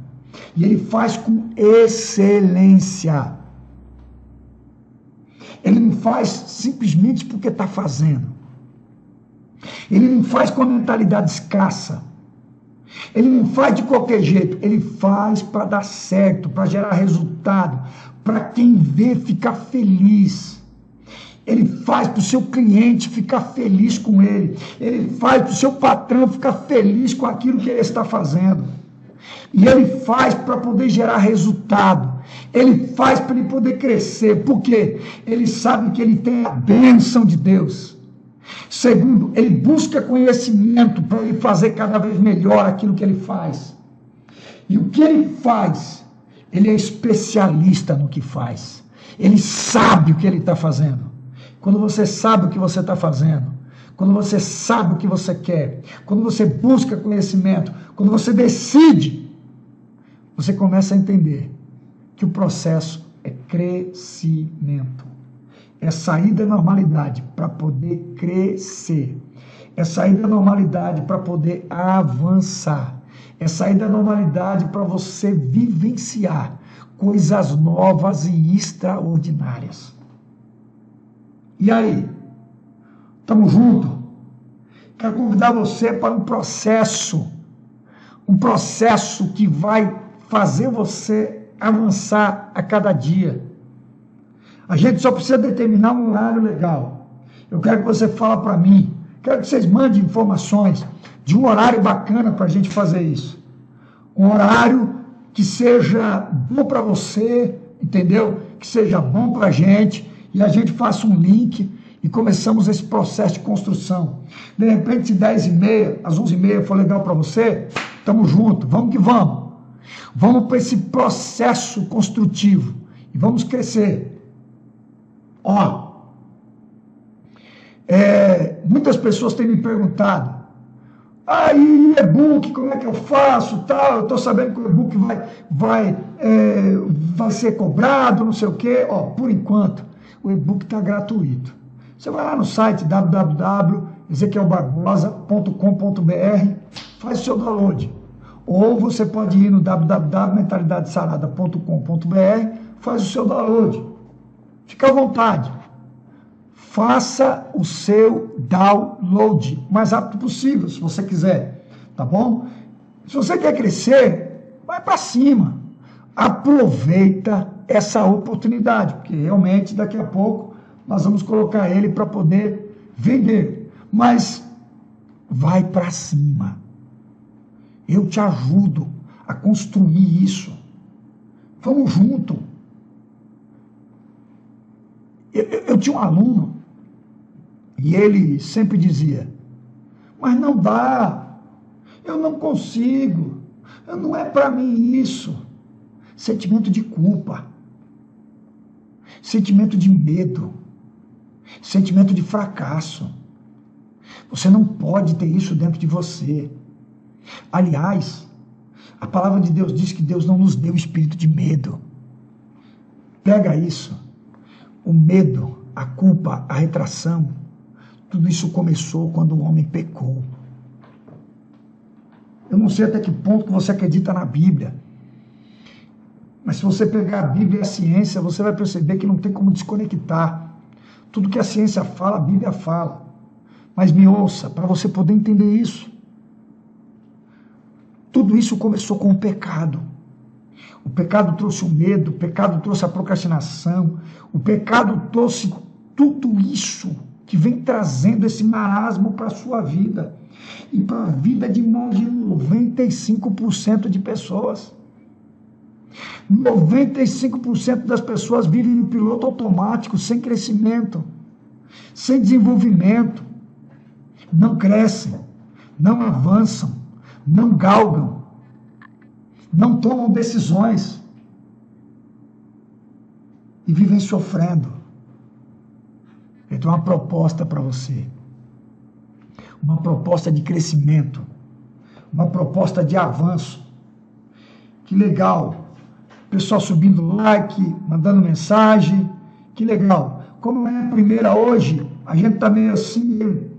A: E ele faz com excelência. Ele não faz simplesmente porque está fazendo. Ele não faz com a mentalidade escassa. Ele não faz de qualquer jeito. Ele faz para dar certo, para gerar resultado, para quem vê ficar feliz. Ele faz para o seu cliente ficar feliz com ele. Ele faz para o seu patrão ficar feliz com aquilo que ele está fazendo. E ele faz para poder gerar resultado. Ele faz para ele poder crescer. Por quê? Ele sabe que ele tem a bênção de Deus. Segundo, ele busca conhecimento para ele fazer cada vez melhor aquilo que ele faz. E o que ele faz? Ele é especialista no que faz. Ele sabe o que ele está fazendo. Quando você sabe o que você está fazendo, quando você sabe o que você quer, quando você busca conhecimento, quando você decide, você começa a entender que o processo é crescimento. É sair da normalidade para poder crescer. É sair da normalidade para poder avançar. É sair da normalidade para você vivenciar coisas novas e extraordinárias. E aí? Estamos juntos? Quero convidar você para um processo que vai fazer você avançar a cada dia. A gente só precisa determinar um horário legal. Eu quero que você fale para mim, quero que vocês mandem informações de um horário bacana para a gente fazer isso. Um horário que seja bom para você, entendeu? Que seja bom para a gente, e a gente faça um link e começamos esse processo de construção. De repente, se 10h30, às 11h30 for legal para você, estamos juntos, vamos que vamos. Vamos para esse processo construtivo e vamos crescer. Muitas pessoas têm me perguntado, aí e-book, como é que eu faço, tal, eu estou sabendo que o e-book vai ser cobrado, não sei o quê. Por enquanto, o e-book está gratuito. Você vai lá no site www.ezequielbarbosa.com.br, faz o seu download. Ou você pode ir no www.mentalidadesarada.com.br, faz o seu download. Fica à vontade. Faça o seu download o mais rápido possível, se você quiser. Tá bom? Se você quer crescer, vai para cima. Aproveita essa oportunidade, porque realmente daqui a pouco nós vamos colocar ele para poder vender. Mas vai para cima. Eu te ajudo a construir isso. Vamos junto. Eu tinha um aluno e ele sempre dizia, mas não dá, eu não consigo, não é para mim isso. Sentimento de culpa, sentimento de medo, sentimento de fracasso. Você não pode ter isso dentro de você. Aliás, a palavra de Deus diz que Deus não nos deu espírito de medo. Pega isso. O medo, a culpa, a retração, tudo isso começou quando o homem pecou. Eu não sei até que ponto que você acredita na Bíblia, mas se você pegar a Bíblia e a ciência, você vai perceber que não tem como desconectar. Tudo que a ciência fala, a Bíblia fala. Mas me ouça, para você poder entender isso. Tudo isso começou com o pecado. O pecado trouxe o medo, o pecado trouxe a procrastinação, o pecado trouxe tudo isso que vem trazendo esse marasmo para a sua vida e para a vida de mais de 95% de pessoas. 95% das pessoas vivem no piloto automático, sem crescimento, sem desenvolvimento. não crescem, não avançam, não galgam, não tomam decisões e vivem sofrendo. Eu tenho uma proposta para você, uma proposta de crescimento, uma proposta de avanço. Que legal, pessoal subindo like, mandando mensagem, que legal. Como é a primeira hoje, a gente está meio assim,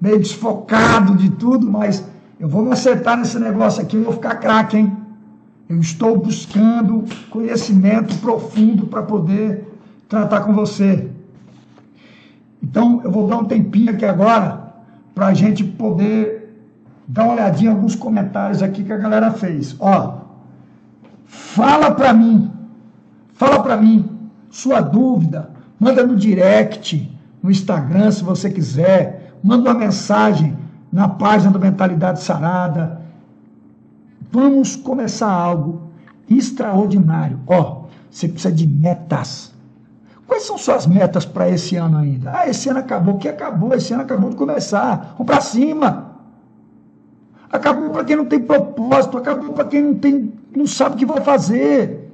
A: meio desfocado de tudo, mas eu vou me acertar nesse negócio aqui, eu vou ficar craque, hein? Eu estou buscando conhecimento profundo para poder tratar com você. Então, eu vou dar um tempinho aqui agora para a gente poder dar uma olhadinha em alguns comentários aqui que a galera fez. Ó, fala para mim, sua dúvida, manda no direct, no Instagram, se você quiser, manda uma mensagem na página do Mentalidade Sarada. Vamos começar algo extraordinário. Ó, você precisa de metas. Quais são suas metas para esse ano ainda? Ah, esse ano acabou. O que acabou? Esse ano acabou de começar. Vamos para cima. Acabou para quem não tem propósito. Acabou para quem não sabe o que vai fazer.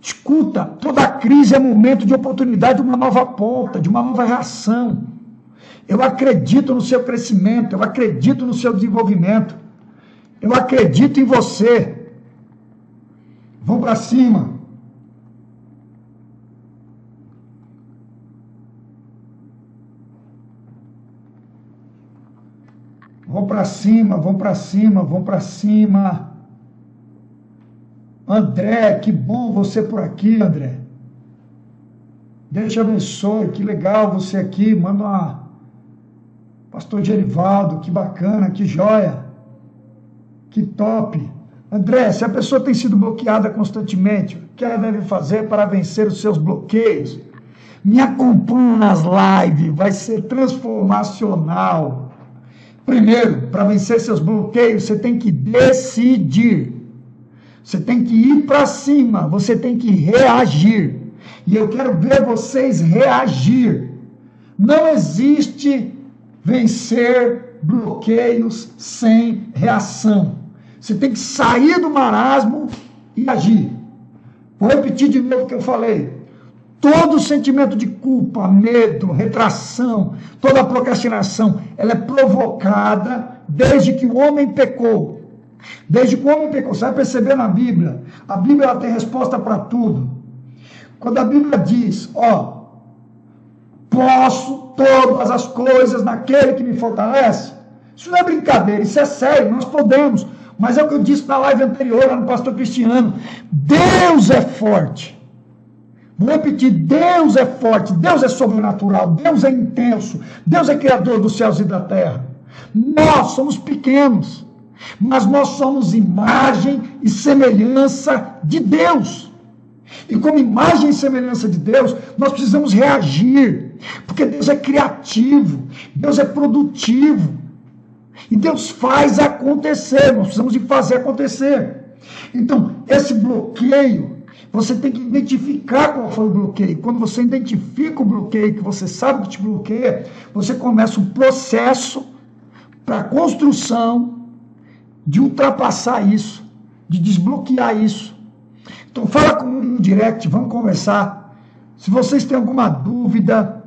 A: Escuta, toda crise é momento de oportunidade de uma nova ponta, de uma nova reação. Eu acredito no seu crescimento. Eu acredito no seu desenvolvimento. Eu acredito em você. Vamos para cima. Vamos para cima, vamos para cima, vamos para cima. André, que bom você por aqui, André. Deus te abençoe, que legal você aqui. Manda uma... Pastor Gerivaldo, que bacana, que joia. Que top. André, se a pessoa tem sido bloqueada constantemente, o que ela deve fazer para vencer os seus bloqueios? Me acompanha nas lives, vai ser transformacional. Primeiro, para vencer seus bloqueios, você tem que decidir. Você tem que ir para cima, você tem que reagir. E eu quero ver vocês reagir. Não existe vencer bloqueios sem reação. Você tem que sair do marasmo e agir. Vou repetir de novo o que eu falei. Todo sentimento de culpa, medo, retração, toda procrastinação, ela é provocada desde que o homem pecou. Desde que o homem pecou. Você vai perceber na Bíblia. A Bíblia ela tem resposta para tudo. Quando a Bíblia diz, ó, posso todas as coisas naquele que me fortalece. Isso não é brincadeira, isso é sério, nós podemos. Mas é o que eu disse na live anterior, lá no Pastor Cristiano. Deus é forte. Vou repetir, Deus é forte, Deus é sobrenatural, Deus é intenso, Deus é criador dos céus e da terra. Nós somos pequenos, mas nós somos imagem e semelhança de Deus. E como imagem e semelhança de Deus, nós precisamos reagir, porque Deus é criativo, Deus é produtivo, e Deus faz acontecer, nós precisamos de fazer acontecer. Então, esse bloqueio, você tem que identificar qual foi o bloqueio. Quando você identifica o bloqueio, que você sabe que te bloqueia, você começa um processo para a construção de ultrapassar isso, de desbloquear isso. Então fala comigo no direct, vamos conversar. Se vocês têm alguma dúvida,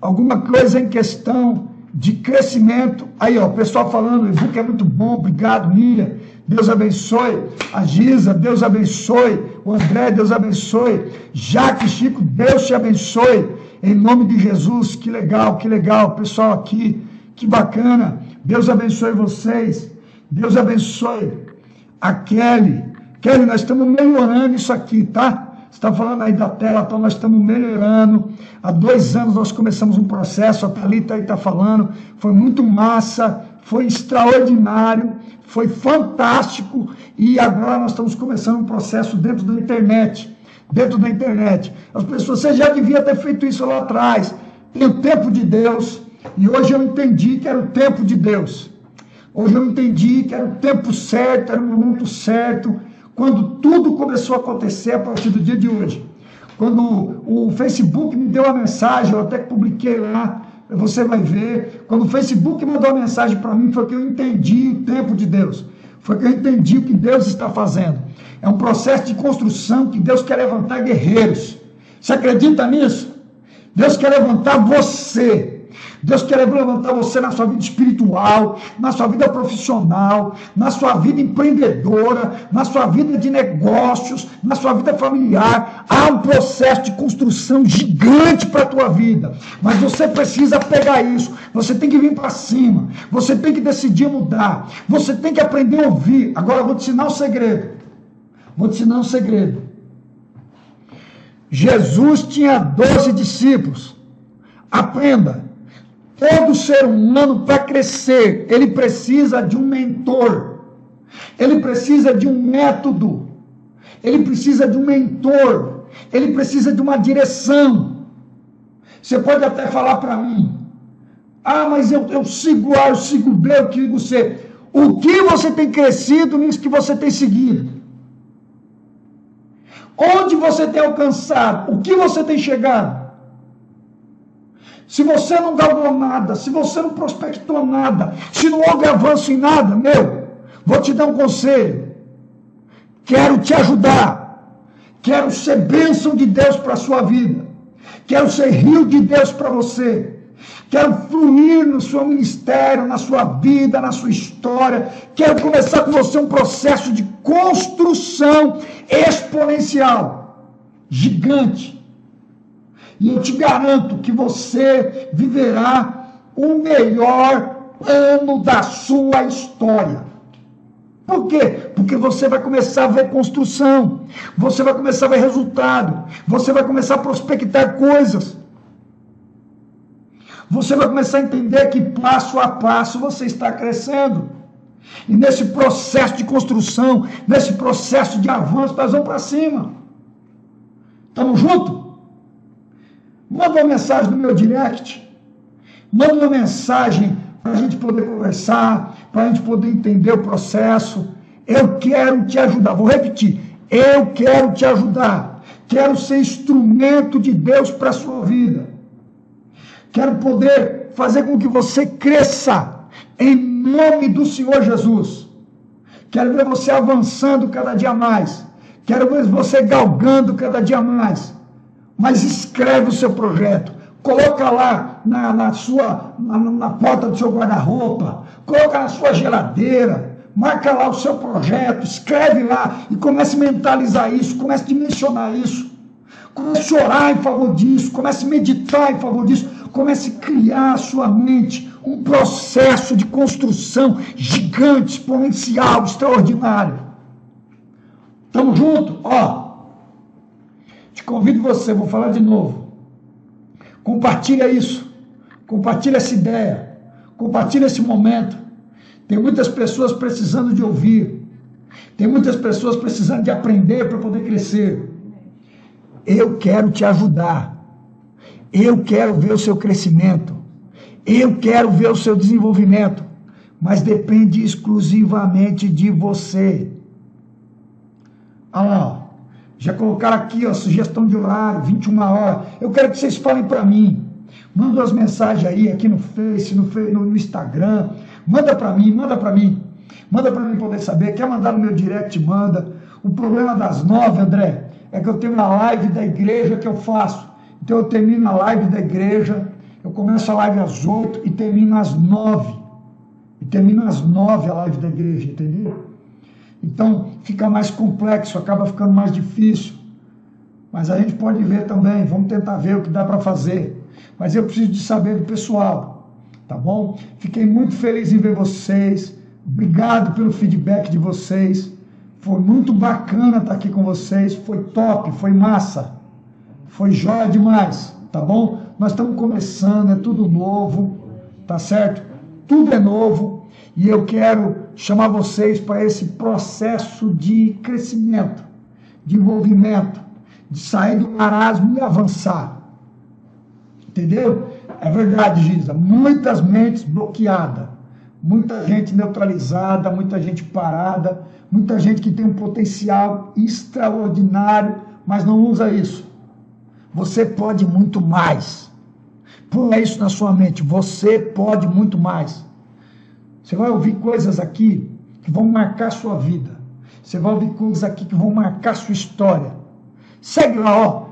A: alguma coisa em questão de crescimento, aí ó, o pessoal falando, o e-book é muito bom, obrigado Miriam, Deus abençoe, a Giza, Deus abençoe, o André, Deus abençoe, Jaque, Chico, Deus te abençoe, em nome de Jesus, que legal, pessoal aqui, que bacana, Deus abençoe vocês, Deus abençoe a Kelly, nós estamos melhorando isso aqui, tá? Você está falando aí da tela, então nós estamos melhorando. Há 2 anos nós começamos um processo, a Thalita aí está falando, foi muito massa, foi extraordinário, foi fantástico, e agora nós estamos começando um processo dentro da internet. As pessoas, você já devia ter feito isso lá atrás. Tem o tempo de Deus, e hoje eu entendi que era o tempo de Deus. Hoje eu entendi que era o tempo certo, era o momento certo, quando tudo começou a acontecer a partir do dia de hoje. Quando o Facebook me deu uma mensagem, eu até publiquei lá, Você vai ver, quando o Facebook mandou uma mensagem para mim, foi que eu entendi o tempo de Deus. Foi que eu entendi o que Deus está fazendo. É um processo de construção que Deus quer levantar guerreiros. Você acredita nisso? Deus quer levantar você. Deus quer levantar você na sua vida espiritual, na sua vida profissional, na sua vida empreendedora, na sua vida de negócios, na sua vida familiar. Há um processo de construção gigante para a tua vida, mas você precisa pegar isso, você tem que vir para cima, você tem que decidir mudar, você tem que aprender a ouvir. Agora eu vou te ensinar um segredo, Jesus tinha 12 discípulos. Aprenda. Todo ser humano, para crescer, ele precisa de um mentor, ele precisa de um método, ele precisa de um mentor, ele precisa de uma direção. Você pode até falar para mim, mas eu sigo A, eu sigo B, eu sigo C. O que você tem crescido nisso que você tem seguido? Onde você tem alcançado? O que você tem chegado? Se você não galgou nada, se você não prospectou nada, se não houve avanço em nada, vou te dar um conselho. Quero te ajudar. Quero ser bênção de Deus para a sua vida. Quero ser rio de Deus para você. Quero fluir no seu ministério, na sua vida, na sua história. Quero começar com você um processo de construção exponencial, gigante. E eu te garanto que você viverá o melhor ano da sua história. Por quê? Porque você vai começar a ver construção, você vai começar a ver resultado, você vai começar a prospectar coisas. Você vai começar a entender que passo a passo você está crescendo. E nesse processo de construção, nesse processo de avanço, nós vamos para cima. Estamos juntos? Manda uma mensagem no meu direct, manda uma mensagem para a gente poder conversar, para a gente poder entender o processo. Eu quero te ajudar, vou repetir, eu quero te ajudar, quero ser instrumento de Deus para a sua vida, quero poder fazer com que você cresça, em nome do Senhor Jesus, quero ver você avançando cada dia mais, quero ver você galgando cada dia mais. Mas escreve o seu projeto, coloca lá na porta do seu guarda-roupa, coloca na sua geladeira, marca lá o seu projeto, escreve lá e comece a mentalizar isso, comece a dimensionar isso, comece a orar em favor disso, comece a meditar em favor disso, comece a criar a sua mente um processo de construção gigante, exponencial, extraordinário. Estamos juntos? Convido você, vou falar de novo. Compartilha isso. Compartilha essa ideia. Compartilha esse momento. Tem muitas pessoas precisando de ouvir. Tem muitas pessoas precisando de aprender para poder crescer. Eu quero te ajudar. Eu quero ver o seu crescimento. Eu quero ver o seu desenvolvimento. Mas depende exclusivamente de você. Olha lá, já colocaram aqui, sugestão de horário, 21 horas. Eu quero que vocês falem para mim. Manda as mensagens aí, aqui no Face, no Instagram. Manda para mim. Manda para mim poder saber. Quer mandar no meu direct, manda. O problema das 9, André, é que eu tenho uma live da igreja que eu faço. Então eu termino a live da igreja, eu começo a live às 8 e termino às 9. E termino às 9 a live da igreja, entendeu? Então, fica mais complexo, acaba ficando mais difícil. Mas a gente pode ver também, vamos tentar ver o que dá para fazer. Mas eu preciso de saber do pessoal, tá bom? Fiquei muito feliz em ver vocês. Obrigado pelo feedback de vocês. Foi muito bacana estar aqui com vocês. Foi top, foi massa. Foi jóia demais, tá bom? Nós estamos começando, é tudo novo, tá certo? Tudo é novo. E eu quero chamar vocês para esse processo de crescimento, de envolvimento, de sair do marasmo e avançar. Entendeu? É verdade, Giza. Muitas mentes bloqueadas, muita gente neutralizada, muita gente parada, muita gente que tem um potencial extraordinário, mas não usa isso. Você pode muito mais. Põe isso na sua mente. Você pode muito mais. Você vai ouvir coisas aqui que vão marcar sua vida. Você vai ouvir coisas aqui que vão marcar sua história. Segue lá, ó.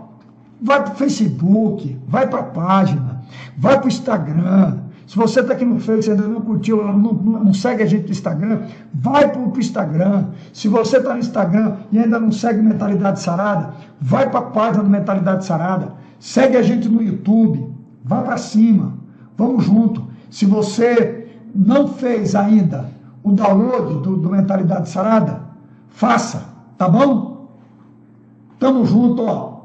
A: Vai para o Facebook, vai para a página, vai para o Instagram. Se você está aqui no Facebook, ainda não curtiu, não segue a gente no Instagram, vai para o Instagram. Se você está no Instagram e ainda não segue Mentalidade Sarada, vai para a página do Mentalidade Sarada. Segue a gente no YouTube, vai para cima, vamos junto. Se você não fez ainda o download do Mentalidade Sarada, faça, tá bom? Tamo junto, ó.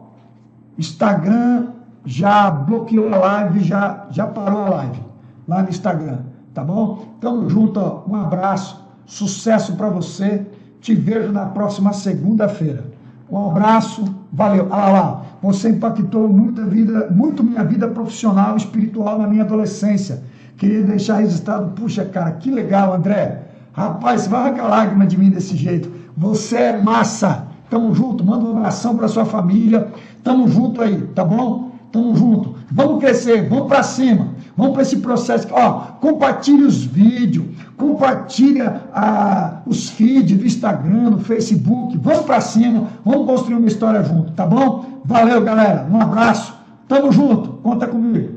A: Instagram já bloqueou a live, já parou a live lá no Instagram, tá bom? Tamo junto, ó. Um abraço, sucesso para você. Te vejo na próxima segunda-feira. Um abraço, valeu. Ah lá, você impactou muito minha vida profissional e espiritual na minha adolescência. Queria deixar registrado, puxa, cara, que legal, André. Rapaz, você vai arrancar lágrima de mim desse jeito. Você é massa. Tamo junto, manda uma oração para sua família. Tamo junto aí, tá bom? Tamo junto. Vamos crescer, vamos para cima. Vamos para esse processo. Ó, compartilhe os vídeos, compartilha os feeds do Instagram, do Facebook. Vamos para cima, vamos construir uma história junto, tá bom? Valeu, galera. Um abraço. Tamo junto. Conta comigo.